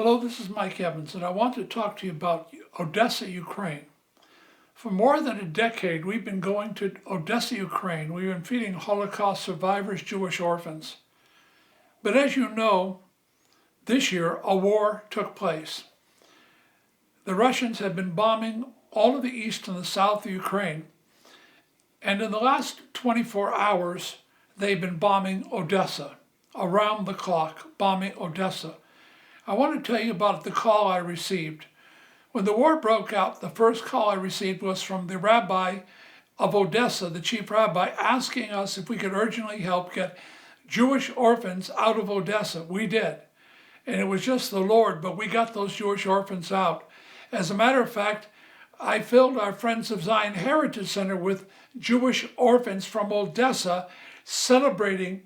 Hello, this is Mike Evans, and I want to talk to you about Odessa, Ukraine. For more than a decade, we've been going to Odessa, Ukraine. We've been feeding Holocaust survivors, Jewish orphans. But as you know, this year, a war took place. The Russians have been bombing all of the east and the south of Ukraine. And in the last 24 hours, they've been bombing Odessa, around the clock, bombing Odessa. I want to tell you about the call I received. When the war broke out, the first call I received was from the rabbi of Odessa, the chief rabbi, asking us if we could urgently help get Jewish orphans out of Odessa. We did. And it was just the Lord, but we got those Jewish orphans out. As a matter of fact, I filled our Friends of Zion Heritage Center with Jewish orphans from Odessa, celebrating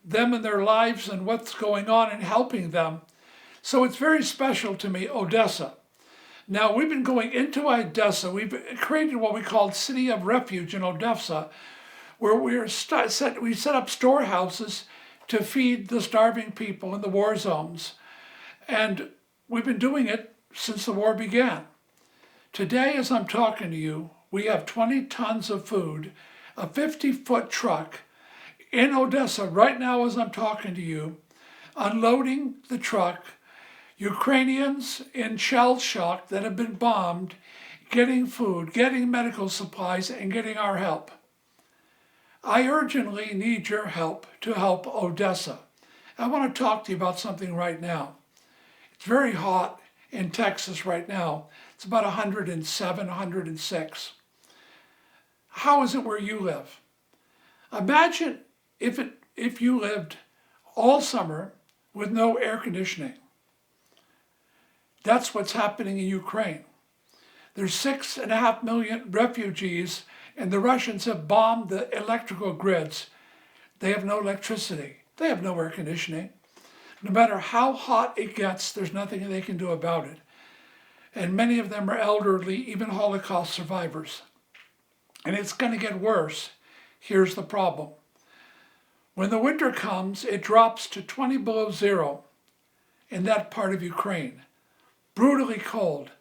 them and their lives and what's going on and helping them. So it's very special to me, Odessa. Now, we've been going into Odessa. We've created what we call City of Refuge in Odessa, where we set up storehouses to feed the starving people in the war zones. And we've been doing it since the war began. Today, as I'm talking to you, we have 20 tons of food, a 50-foot truck in Odessa right now as I'm talking to you, unloading the truck. Ukrainians in shell shock that have been bombed, getting food, getting medical supplies, and getting our help. I urgently need your help to help Odessa. I want to talk to you about something right now. It's very hot in Texas right now. It's about 107, 106. How is it where you live? Imagine if you lived all summer with no air conditioning. That's what's happening in Ukraine. There's 6.5 million refugees, and the Russians have bombed the electrical grids. They have no electricity. They have no air conditioning. No matter how hot it gets, there's nothing they can do about it. And many of them are elderly, even Holocaust survivors. And it's going to get worse. Here's the problem. When the winter comes, it drops to 20 below zero in that part of Ukraine. Brutally cold.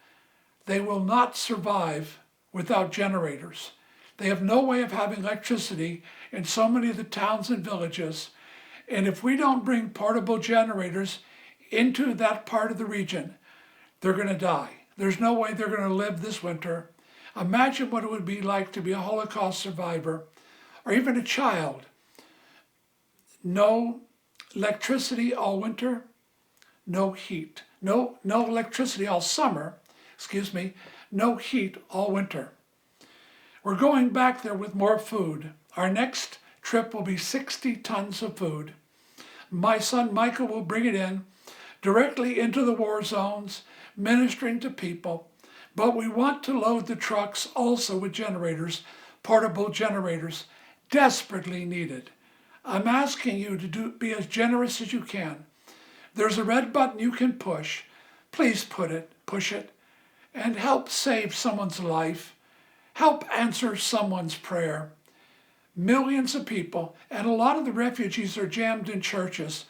They will not survive without generators. They have no way of having electricity in so many of the towns and villages. And if we don't bring portable generators into that part of the region, they're going to die. There's no way they're going to live this winter. Imagine what it would be like to be a Holocaust survivor or even a child. No electricity all winter, no heat. No electricity all summer, no heat all winter. We're going back there with more food. Our next trip will be 60 tons of food. My son Michael will bring it in directly into the war zones, ministering to people. But we want to load the trucks also with generators, portable generators, desperately needed. I'm asking you to be as generous as you can. There's a red button you can push. Please push it, and help save someone's life. Help answer someone's prayer. Millions of people, and a lot of the refugees are jammed in churches,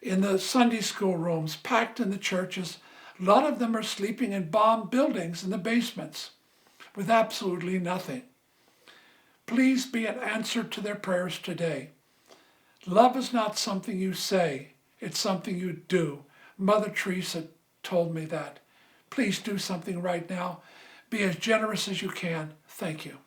in the Sunday school rooms, packed in the churches. A lot of them are sleeping in bomb buildings in the basements with absolutely nothing. Please be an answer to their prayers today. Love is not something you say. It's something you do. Mother Teresa told me that. Please do something right now. Be as generous as you can. Thank you.